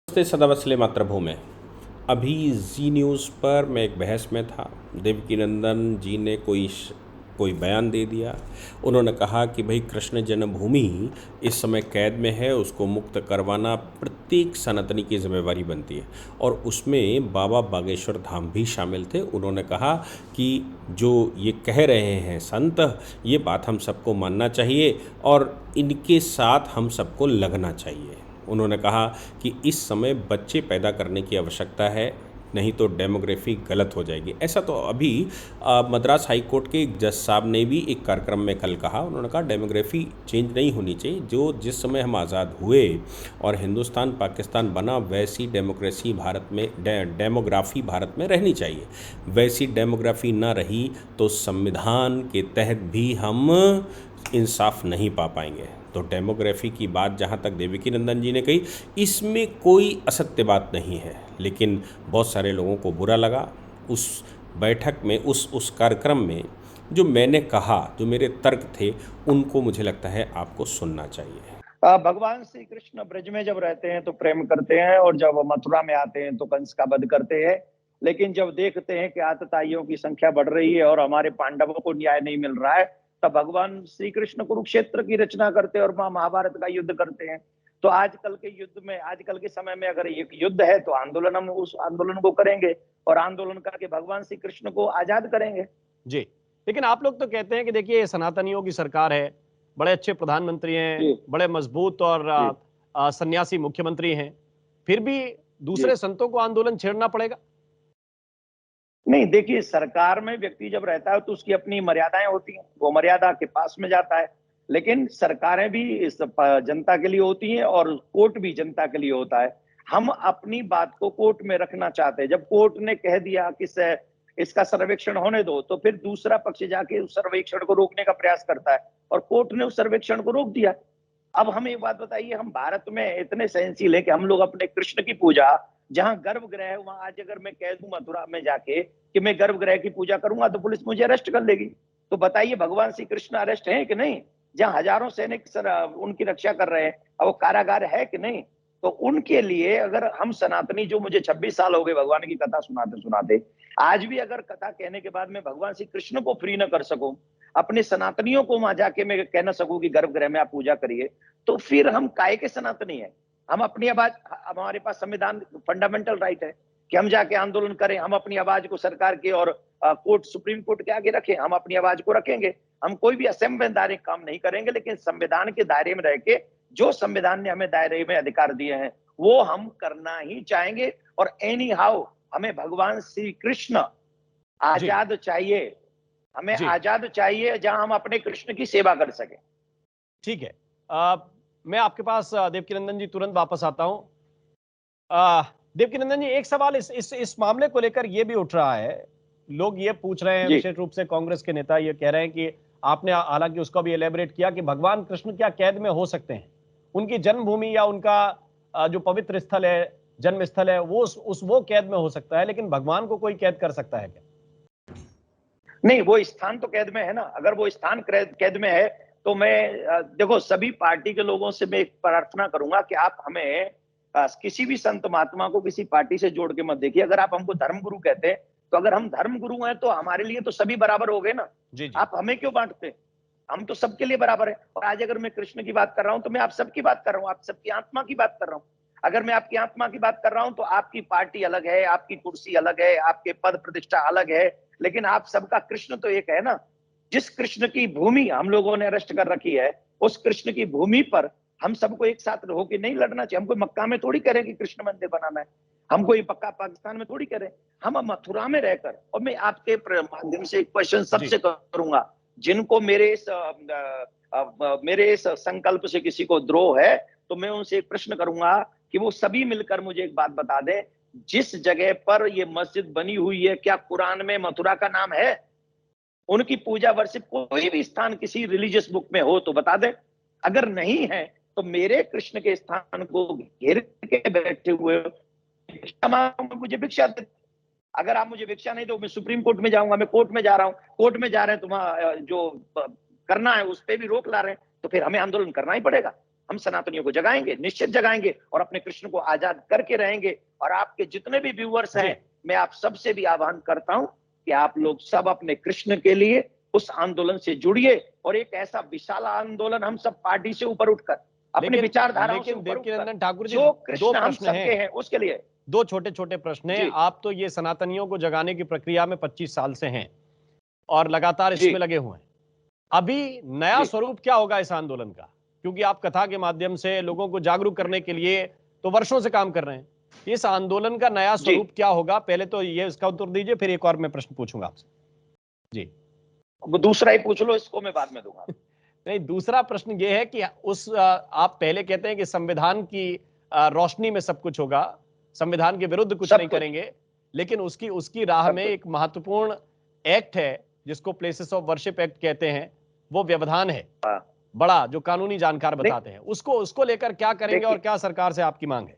नमस्ते सदावत्सले मातृभूमि। अभी जी न्यूज़ पर मैं एक बहस में था। देवकीनंदन जी ने कोई बयान दे दिया। उन्होंने कहा कि भाई कृष्ण जन्मभूमि इस समय कैद में है, उसको मुक्त करवाना प्रत्येक सनातनी की जिम्मेवारी बनती है और उसमें बाबा बागेश्वर धाम भी शामिल थे। उन्होंने कहा कि जो ये कह रहे हैं संत, ये बात हम सबको मानना चाहिए और इनके साथ हम सबको लगना चाहिए। उन्होंने कहा कि इस समय बच्चे पैदा करने की आवश्यकता है, नहीं तो डेमोग्राफी गलत हो जाएगी। ऐसा तो अभी मद्रास हाई कोर्ट के एक जज साहब ने भी एक कार्यक्रम में कल कहा। उन्होंने कहा डेमोग्राफी चेंज नहीं होनी चाहिए। जो जिस समय हम आज़ाद हुए और हिंदुस्तान पाकिस्तान बना, वैसी डेमोक्रेसी भारत में डेमोग्राफी भारत में रहनी चाहिए। वैसी डेमोग्राफी ना रही तो संविधान के तहत भी हम इंसाफ नहीं पा पाएंगे। तो डेमोग्राफी की बात जहाँ तक देवकीनंदन जी ने कही, इसमें कोई असत्य बात नहीं है, लेकिन बहुत सारे लोगों को बुरा लगा। उस बैठक में, उस कार्यक्रम में जो मैंने कहा, जो मेरे तर्क थे, उनको मुझे लगता है आपको सुनना चाहिए। भगवान श्री कृष्ण ब्रज में जब रहते हैं तो प्रेम करते हैं और जब मथुरा में आते हैं तो कंस का वध करते हैं। लेकिन जब देखते हैं कि आतताइयों की संख्या बढ़ रही है और हमारे पांडवों को न्याय नहीं मिल रहा है, तब भगवान श्री कृष्ण कुरुक्षेत्र की रचना करते हैं और महाभारत का युद्ध करते हैं। तो आजकल के युद्ध में, आजकल के समय में अगर एक युद्ध है तो आंदोलन, हम उस आंदोलन को करेंगे और आंदोलन करके भगवान श्री कृष्ण को आजाद करेंगे। जी। लेकिन आप लोग तो कहते हैं कि देखिए ये सनातनियों की सरकार है, बड़े अच्छे प्रधानमंत्री हैं, बड़े मजबूत और सन्यासी मुख्यमंत्री हैं, फिर भी दूसरे संतों को आंदोलन छेड़ना पड़ेगा? नहीं, देखिए, सरकार में व्यक्ति जब रहता है तो उसकी अपनी मर्यादाएं होती हैं, वो मर्यादा के पास में जाता है। लेकिन सरकारें भी इस जनता के लिए होती हैं और कोर्ट भी जनता के लिए होता है। हम अपनी बात को कोर्ट में रखना चाहते हैं। जब कोर्ट ने कह दिया कि इसका सर्वेक्षण होने दो, तो फिर दूसरा पक्ष जाके उस सर्वेक्षण को रोकने का प्रयास करता है और कोर्ट ने उस सर्वेक्षण को रोक दिया। अब हम एक बात बताइए, हम भारत में इतने सहनशील है कि हम लोग अपने कृष्ण की पूजा, जहां गर्भगृह है, वहां आज अगर मैं कह दूं मथुरा में जाके कि मैं गर्भगृह की पूजा करूंगा तो पुलिस मुझे अरेस्ट कर लेगी। तो बताइए, भगवान श्री कृष्ण अरेस्ट है कि नहीं? जहां हजारों सैनिक उनकी रक्षा कर रहे हैं, अब वो कारागार है कि नहीं? तो उनके लिए अगर हम सनातनी, जो मुझे 26 साल हो गए भगवान की कथा सुनाते सुनाते, आज भी अगर कथा कहने के बाद मैं भगवान श्री कृष्ण को फ्री न कर सकूं, अपने सनातनियों को वहां जाके मैं कह ना सकूं कि गर्भगृह में आप पूजा करिए, तो फिर हम काय के सनातनी है? हम अपनी आवाज, हमारे पास संविधान फंडामेंटल राइट है कि हम जाके आंदोलन करें, हम अपनी आवाज को सरकार के और कोर्ट, सुप्रीम कोर्ट के आगे रखें, हम अपनी आवाज को रखेंगे। हम कोई भी असंवैधानिक काम नहीं करेंगे, लेकिन संविधान के दायरे में रह के, जो संविधान ने हमें दायरे में अधिकार दिए हैं, वो हम करना ही चाहेंगे। और एनी हाउ हमें भगवान श्री कृष्ण आजाद चाहिए, हमें आजाद चाहिए, जहां हम अपने कृष्ण की सेवा कर सके। ठीक है। मैं आपके पास देवकीनंदन जी तुरंत वापस आता हूं। देवकीनंदन जी, एक सवाल इस मामले को लेकर यह भी उठ रहा है। लोग ये पूछ रहे हैं, विशेष रूप से कांग्रेस के नेता ये कह रहे हैं कि आपने हालांकि उसका भी एलेबरेट किया कि भगवान कृष्ण क्या कैद में हो सकते हैं? उनकी जन्मभूमि या उनका जो पवित्र स्थल है, जन्म स्थल है, वो कैद में हो सकता है, लेकिन भगवान को कोई कैद कर सकता है क्या? नहीं, वो स्थान तो कैद में है ना। अगर वो स्थान कैद में है तो मैं, देखो, सभी पार्टी के लोगों से मैं एक प्रार्थना करूंगा कि आप हमें किसी भी संत महात्मा को किसी पार्टी से जोड़ के मत देखिए। अगर आप हमको धर्म गुरु कहते हैं, तो अगर हम धर्म गुरु हैं तो हमारे लिए तो सभी बराबर हो गए ना। आप हमें क्यों बांटते? हम तो सबके लिए बराबर है। और आज अगर मैं कृष्ण की बात कर रहा हूं तो मैं आप सबकी बात कर रहा हूं, आप सबकी आत्मा की बात कर रहा हूं। अगर मैं आपकी आत्मा की बात कर रहा हूं तो आपकी पार्टी अलग है, आपकी कुर्सी अलग है, आपके पद प्रतिष्ठा अलग है, लेकिन आप सबका कृष्ण तो एक है ना। जिस कृष्ण की भूमि हम लोगों ने अरेस्ट कर रखी है, उस कृष्ण की भूमि पर हम सबको एक साथ होकर नहीं लड़ना चाहिए। हम कोई मक्का में थोड़ी करें कि कृष्ण मंदिर बनाना है, हम कोई पक्का पाकिस्तान में थोड़ी करें। हम मथुरा में रहकर, और मैं आपके माध्यम से एक क्वेश्चन सबसे करूंगा, जिनको मेरे इस संकल्प से किसी को द्रोह है, तो मैं उनसे एक प्रश्न करूंगा कि वो सभी मिलकर मुझे एक बात बता दें, जिस जगह पर ये मस्जिद बनी हुई है, क्या कुरान में मथुरा का नाम है? उनकी पूजा वर्षिप कोई भी स्थान किसी रिलीजियस बुक में हो तो बता दे। अगर नहीं है तो मेरे कृष्ण के स्थान को घेर के बैठे हुए मुझे भिक्षा दे। अगर आप मुझे भिक्षा नहीं दो, मैं सुप्रीम कोर्ट में जाऊंगा। मैं कोर्ट में जा रहा हूं, कोर्ट में जा रहे हैं, तुम्हारा जो करना है उस पर भी रोक ला रहे हैं, तो फिर हमें आंदोलन करना ही पड़ेगा। हम सनातनियों को जगाएंगे, निश्चित जगाएंगे और अपने कृष्ण को आजाद करके रहेंगे। और आपके जितने भी व्यूअर्स हैं, मैं आप सबसे भी आह्वान करता हूं कि आप लोग सब अपने कृष्ण के लिए उस आंदोलन से जुड़िए और एक ऐसा विशाल आंदोलन हम सब पार्टी से ऊपर उठकर अपनी विचारधाराओं से ऊपर देवकीनंदन ठाकुर जी, जो दो कृष्ण हम प्रश्न सबके हैं उसके लिए। दो छोटे छोटे प्रश्न हैं। आप तो ये सनातनियों को जगाने की प्रक्रिया में 25 साल से हैं और लगातार इसमें लगे हुए हैं। अभी नया स्वरूप क्या होगा इस आंदोलन का? क्योंकि आप कथा के माध्यम से लोगों को जागरूक करने के लिए तो वर्षों से काम कर रहे हैं। इस आंदोलन का नया स्वरूप क्या होगा? पहले तो ये इसका उत्तर दीजिए, फिर एक और मैं प्रश्न पूछूंगा आपसे। जी, दूसरा ही पूछ लो, इसको मैं बाद में दूंगा। नहीं, दूसरा प्रश्न ये है कि आप पहले कहते हैं कि संविधान की रोशनी में सब कुछ होगा, संविधान के विरुद्ध कुछ नहीं करेंगे, लेकिन उसकी राह में एक महत्वपूर्ण एक्ट है जिसको प्लेसेस ऑफ वर्शिप एक्ट कहते हैं, वो व्यवधान है बड़ा, जो कानूनी जानकार बताते हैं। उसको लेकर क्या करेंगे और क्या सरकार से आपकी मांग है?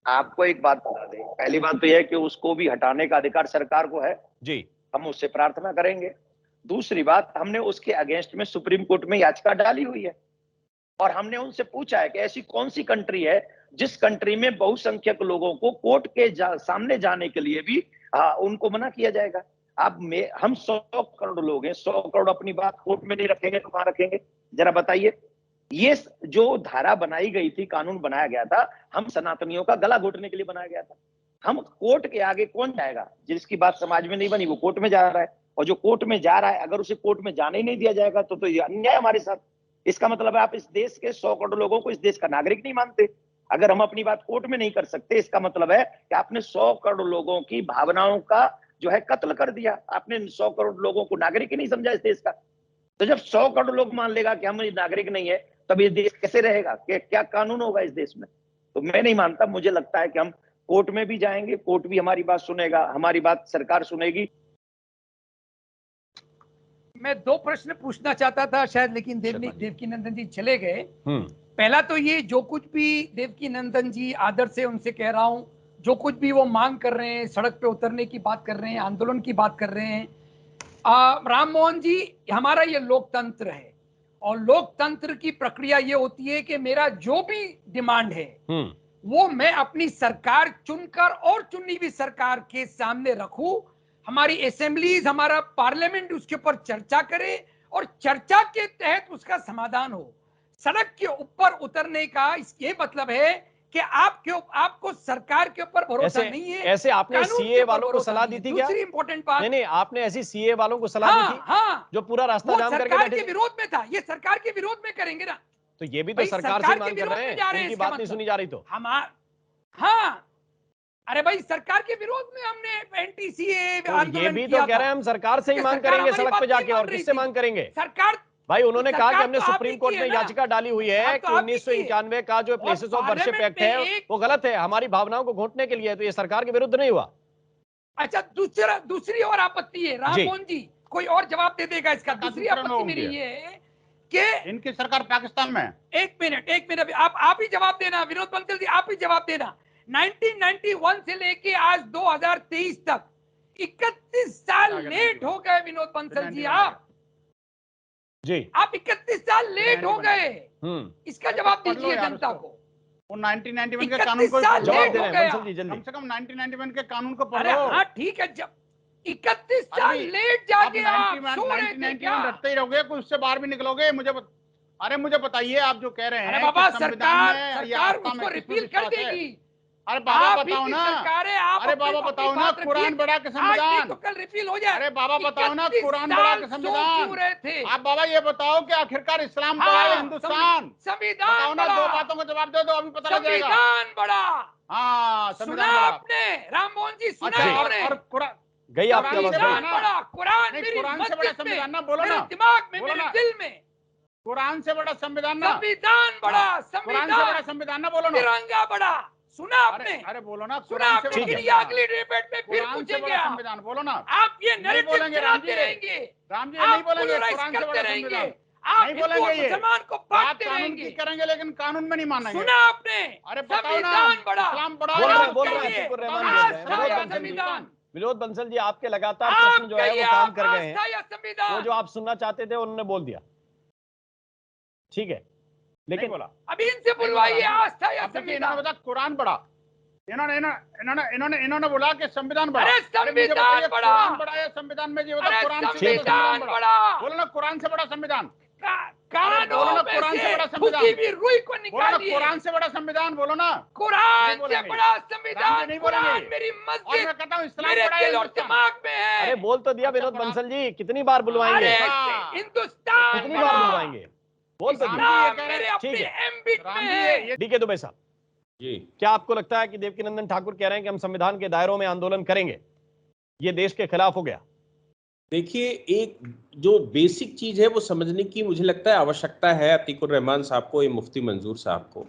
आपको एक बात बता दें, पहली बात तो यह है कि उसको भी हटाने का अधिकार सरकार को है जी, हम उससे प्रार्थना करेंगे। दूसरी बात, हमने उसके अगेंस्ट में सुप्रीम कोर्ट में याचिका डाली हुई है और हमने उनसे पूछा है कि ऐसी कौन सी कंट्री है जिस कंट्री में बहुसंख्यक लोगों को कोर्ट के सामने जाने के लिए भी उनको मना किया जाएगा। हम 100 करोड़ लोग हैं, 100 करोड़ अपनी बात कोर्ट में नहीं रखेंगे तो कहां रखेंगे? जरा बताइए। ये जो धारा बनाई गई थी, कानून बनाया गया था, हम सनातनियों का गला घोटने के लिए बनाया गया था। हम कोर्ट के आगे कौन जाएगा? जिसकी बात समाज में नहीं बनी वो कोर्ट में जा रहा है, और जो कोर्ट में जा रहा है अगर उसे कोर्ट में जाने ही नहीं दिया जाएगा तो ये अन्याय हमारे साथ। इसका मतलब है आप इस देश के 100 करोड़ लोगों को इस देश का नागरिक नहीं मानते। अगर हम अपनी बात कोर्ट में नहीं कर सकते, इसका मतलब है कि आपने 100 करोड़ लोगों की भावनाओं का जो है कत्ल कर दिया। आपने 100 करोड़ लोगों को नागरिक ही नहीं समझा इस देश का। तो जब 100 करोड़ लोग मान लेगा कि हम नागरिक नहीं है, तब ये देश कैसे रहेगा? क्या कानून होगा इस देश में? तो मैं नहीं मानता। मुझे लगता है कि हम कोर्ट में भी जाएंगे, कोर्ट भी हमारी बात सुनेगा, हमारी बात सरकार सुनेगी। मैं 2 प्रश्न पूछना चाहता था शायद, लेकिन देवकीनंदन जी चले गए। पहला तो ये, जो कुछ भी देवकीनंदन जी आदर से उनसे कह रहा हूं, जो कुछ भी वो मांग कर रहे हैं, सड़क पे उतरने की बात कर रहे हैं, आंदोलन की बात कर रहे हैं, राम मोहन जी, हमारा ये लोकतंत्र है और लोकतंत्र की प्रक्रिया ये होती है कि मेरा जो भी डिमांड है वो मैं अपनी सरकार चुनकर और चुनी हुई सरकार के सामने रखूं। हमारी असेंबलीज, हमारा पार्लियामेंट उसके ऊपर चर्चा करे और चर्चा के तहत उसका समाधान हो। सड़क के ऊपर उतरने का ये मतलब है कि आपको सरकार के ऊपर भरोसा नहीं है। ऐसे आपने सीए वालों को सलाह दी थी क्या? दूसरी इंपॉर्टेंट बात, नहीं, आपने ऐसी सीए वालों को सलाह दी थी? हाँ, जो पूरा रास्ता जाम करके बैठे थे। सरकार के विरोध में था। ये सरकार के विरोध में करेंगे ना, तो ये भी तो सरकार से मांग कर रहे हैं, उनकी बात नहीं सुनी जा रही तो। हाँ, अरे भाई, सरकार के विरोध में हमने एनटीसीए आंदोलन ये भी तो कह रहे हैं हम सरकार से ही मांग करेंगे सड़क पे जाके, और किससे मांग करेंगे? सरकार, भाई उन्होंने कहा कि हमने सुप्रीम कोर्ट में याचिका डाली हुई है कि 1991 का जो प्लेसेस ऑफ वर्शिप एक्ट है वो गलत है, हमारी भावनाओं को घोंटने के लिए है, तो ये सरकार के विरुद्ध नहीं हुआ। अच्छा, दूसरी और आपत्ति है, राम मोहन जी कोई और जवाब दे देगा इसका। दूसरी आपत्ति मेरी ये है कि इनकी सरकार पाकिस्तान में। एक मिनट आप ही जवाब देना, विनोद बंसल जी आप ही जवाब देना। 1991 से लेके आज 2023 तक 31 साल लेट हो गए विनोद बंसल जी। आप 31 साल लेट हो गए, इसका जवाब दीजिए जनता को। वो 1991 के कानून को जवाब दे रहे हैं बंसल जी, जल्दी। कम से कम 1991 के कानून को पढ़ो। हाँ ठीक है, जब 31 साल लेट जाके आप 1991 रटते ही रहोगे, कुछ उससे बाहर भी निकलोगे? मुझे बताइए, आप जो कह रहे हैं बाबा सरकार उसको रिपील कर देगी। अरे बाबा बताओ ना, अरे बाबा बताओ ना, कुरान बड़ा के संविधान तो कल रिपील हो जाए। अरे बाबा बताओ ना, कुरान बड़ा के संविधान। आप बाबा ये बताओ कि आखिरकार इस्लाम बड़ा है हिंदुस्तान? संविधान बताओ ना, 2 बातों का जवाब दे दो, अभी पता लग जाएगा। संविधान बड़ा, हाँ सुना आपने राम मोहन जी? सुना आपने? और कुरान गई आपकी बड़ा, कुरान से बड़ा संविधान ना, बोलो ना, दिमाग में, मेरे दिल में। कुरान से बड़ा संविधान ना, संविधान बड़ा, कुरान से बड़ा संविधान ना, बोलो ना। तिरंगा बड़ा, सुना आपने? अरे बोलो ना, सुना आपने? अगली डिबेट में फिर पूछेंगे आप। संविधान बोलो ना। आप ये नैरेटिव चलाते रहेंगे, राम जी नहीं बोलेंगे कुरान से बड़ा रहेंगे, संविधान आप नहीं बोलेंगे, ये मुसलमान को बांटते कानून रहेंगे, की करेंगे लेकिन कानून में नहीं मानेंगे। सुना आपने? अरे बताओ ना, संविधान बड़ा, इस्लाम बड़ा है। विनोद बंसल जी, आपके लगातार प्रश्न जो है वो काम कर गए हैं। वो जो आप सुनना चाहते थे उन्होंने बोल दिया, ठीक है। लेकिन बोला अभी इनसे बुलवाइए आस्था या संविधान बता, कुरान पढ़ा। इन्होंने बोला कि संविधान बड़ा। अरे संविधान बड़ा, कुरान बड़ा है संविधान में, जी बता कुरान से संविधान बड़ा। बोलो ना, कुरान से बड़ा संविधान। कानों में से थूकी हुई रुई को निकालिए। कुरान से बड़ा संविधान बोलो ना। कुरान से बड़ा संविधान नहीं कुरान बोलेंगे। मेरी और मस्जिद मैं कहता हूँ इस्लाम मेरे बड़ा है दिल और दिमाग में है। अरे बोल तो दिया विनोद बंसल जी, कितनी बार बुलवाएंगे? हिंदुस्तान कितनी बार बुलवाएंगे? बोल तो इस्लाम मेरे अपने एम्बिट में है। डीके दुबे साहब जी, क्या आपको लगता है कि देवकीनंदन ठाकुर कह रहे हैं कि हम संविधान के दायरों में आंदोलन करेंगे, ये देश के खिलाफ हो गया? देखिए, एक जो बेसिक चीज है वो समझने की मुझे लगता है आवश्यकता है अतीकुर रहमान साहब को, ये मुफ्ती मंजूर साहब को।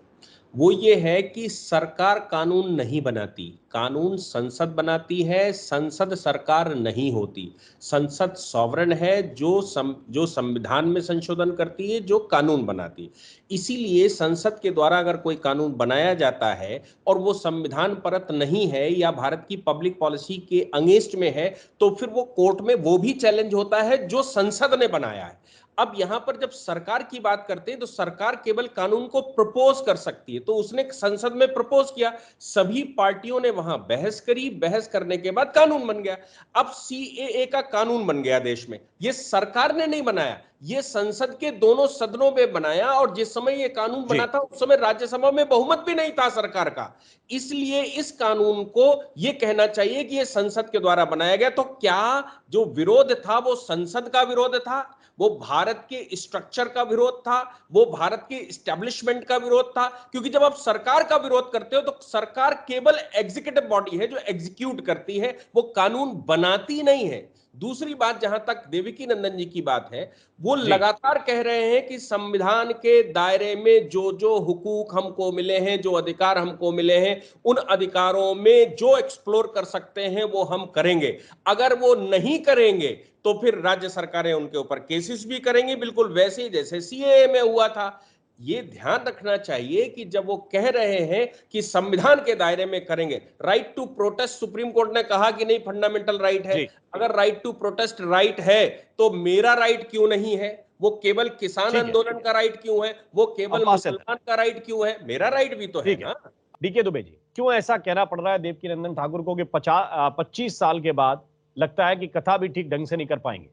वो ये है कि सरकार कानून नहीं बनाती, कानून संसद बनाती है, संसद सरकार नहीं होती। संसद सॉवरेन है, जो संविधान में संशोधन करती है, जो कानून बनाती है। इसीलिए संसद के द्वारा अगर कोई कानून बनाया जाता है और वो संविधान परत नहीं है या भारत की पब्लिक पॉलिसी के अगेंस्ट में है, तो फिर वो कोर्ट में वो भी चैलेंज होता है जो संसद ने बनाया है। अब यहां पर जब सरकार की बात करते हैं तो सरकार केवल कानून को प्रपोज कर सकती है, तो उसने संसद में प्रपोज किया, सभी पार्टियों ने वहां बहस करी, बहस करने के बाद कानून बन गया। अब सीएए का कानून बन गया देश में, ये सरकार ने नहीं बनाया, ये संसद के दोनों सदनों में बनाया। और जिस समय ये कानून बना था उस समय राज्यसभा में बहुमत भी नहीं था सरकार का, इसलिए इस कानून को ये कहना चाहिए कि ये संसद के द्वारा बनाया गया। तो क्या जो विरोध था वो संसद का विरोध था, वो भारत के स्ट्रक्चर का विरोध था, वो भारत के एस्टेब्लिशमेंट का विरोध था? क्योंकि जब आप सरकार का विरोध करते हो तो सरकार केवल एग्जीक्यूटिव बॉडी है जो एग्जीक्यूट करती है, वो कानून बनाती नहीं है। दूसरी बात, जहां तक देवकीनंदन जी की बात है, वो लगातार कह रहे हैं कि संविधान के दायरे में जो जो हुकूक हमको मिले हैं, जो अधिकार हमको मिले हैं, उन अधिकारों में जो एक्सप्लोर कर सकते हैं वो हम करेंगे। अगर वो नहीं करेंगे तो फिर राज्य सरकारें उनके ऊपर केसेस भी करेंगी, बिल्कुल वैसे ही जैसे सीएए में हुआ था। ये ध्यान रखना चाहिए कि जब वो कह रहे हैं कि संविधान के दायरे में करेंगे, right to protest supreme court ने कहा कि नहीं फंडामेंटल राइट है, अगर राइट टू प्रोटेस्ट राइट है तो मेरा राइट क्यों नहीं है? वो केवल किसान आंदोलन का राइट क्यों है? वो केवल मुसलमान का राइट क्यों है? मेरा राइट भी तो है ना। डीके दुबे जी, क्यों ऐसा कहना पड़ रहा है देवकीनंदन ठाकुर को कि 25 साल के बाद लगता है कि कथा भी ठीक ढंग से नहीं कर पाएंगे?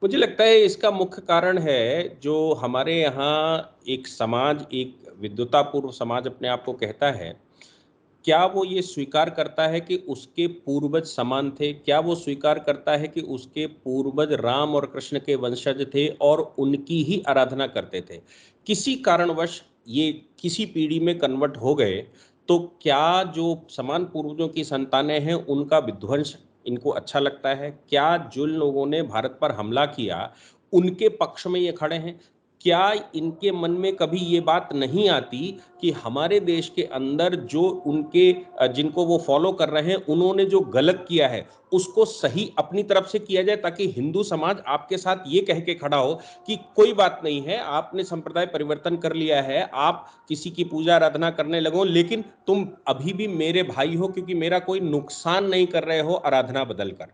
मुझे लगता है इसका मुख्य कारण है जो हमारे यहाँ एक समाज, एक विद्वतापूर्व समाज अपने आप को कहता है, क्या वो ये स्वीकार करता है कि उसके पूर्वज समान थे? क्या वो स्वीकार करता है कि उसके पूर्वज राम और कृष्ण के वंशज थे और उनकी ही आराधना करते थे? किसी कारणवश ये किसी पीढ़ी में कन्वर्ट हो गए, तो क्या जो समान पूर्वजों की संतानें हैं उनका विध्वंस इनको अच्छा लगता है? क्या जिन लोगों ने भारत पर हमला किया उनके पक्ष में ये खड़े हैं? क्या इनके मन में कभी ये बात नहीं आती कि हमारे देश के अंदर जो उनके जिनको वो फॉलो कर रहे हैं उन्होंने जो गलत किया है उसको सही अपनी तरफ से किया जाए, ताकि हिंदू समाज आपके साथ ये कह के खड़ा हो कि कोई बात नहीं है, आपने संप्रदाय परिवर्तन कर लिया है, आप किसी की पूजा आराधना करने लगो, लेकिन तुम अभी भी मेरे भाई हो क्योंकि मेरा कोई नुकसान नहीं कर रहे हो आराधना बदलकर।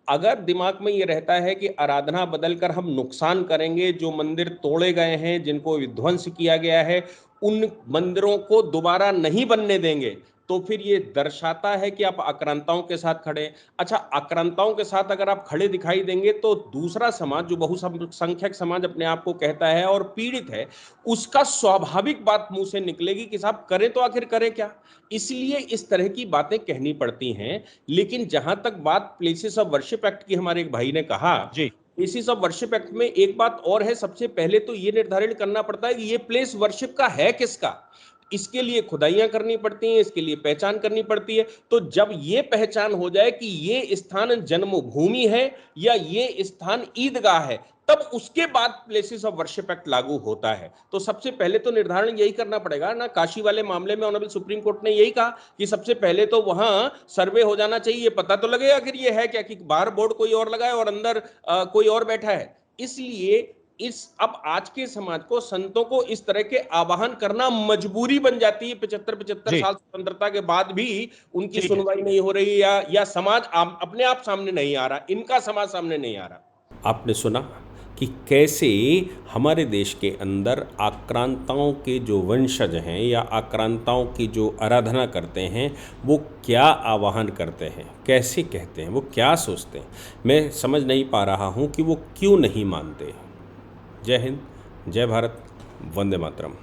अगर दिमाग में ये रहता है कि आराधना बदलकर हम नुकसान करेंगे, जो मंदिर तोड़े गए हैं, जिनको विध्वंस किया गया है, उन मंदिरों को दोबारा नहीं बनने देंगे, तो फिर ये दर्शाता है कि आप आक्रांताओं के साथ खड़े हैं। अच्छा, आक्रांताओं के साथ अगर आप खड़े दिखाई देंगे तो दूसरा समाज जो बहुसंख्यक समाज अपने आप को कहता है और पीड़ित है, उसका स्वाभाविक बात मुंह से निकलेगी कि साहब करें तो आखिर करें क्या। इसलिए इस तरह की बातें कहनी पड़ती हैं। लेकिन जहां तक बात प्लेसेस ऑफ वर्शिप एक्ट की हमारे एक भाई ने कहा, प्लेसेस ऑफ वर्शिप एक्ट में एक बात और है, सबसे पहले तो ये निर्धारित करना पड़ता है कि ये प्लेस वर्शिप का है किसका। इसके लिए खुदाइयां करनी पड़ती हैं, इसके लिए पहचान करनी पड़ती है। तो जब ये पहचान हो जाए कि ये स्थान जन्मभूमि है या ये स्थान ईदगाह है, तब उसके बाद प्लेसेस ऑफ वर्शिप एक्ट लागू होता है। तो सबसे पहले तो निर्धारण यही करना पड़ेगा ना। काशी वाले मामले में ऑनरेबल सुप्रीम कोर्ट ने यही कहा कि सबसे पहले तो वहां सर्वे हो जाना चाहिए, पता तो लगेगा आखिर ये है क्या, कि बाहर बोर्ड कोई और लगा है और अंदर कोई और बैठा है। इसलिए अब आज के समाज को, संतों को इस तरह के आवाहन करना मजबूरी बन जाती है। 75 साल स्वतंत्रता के बाद भी उनकी सुनवाई नहीं हो रही या समाज अपने आप सामने नहीं आ रहा, इनका समाज सामने नहीं आ रहा। आपने सुना कि कैसे हमारे देश के अंदर आक्रांताओं के जो वंशज हैं या आक्रांताओं की जो आराधना करते हैं वो क्या आवाहन करते हैं, कैसे कहते हैं, वो क्या सोचते हैं। मैं समझ नहीं पा रहा हूँ कि वो क्यों नहीं मानते। जय हिंद, जय भारत, वंदे मातरम।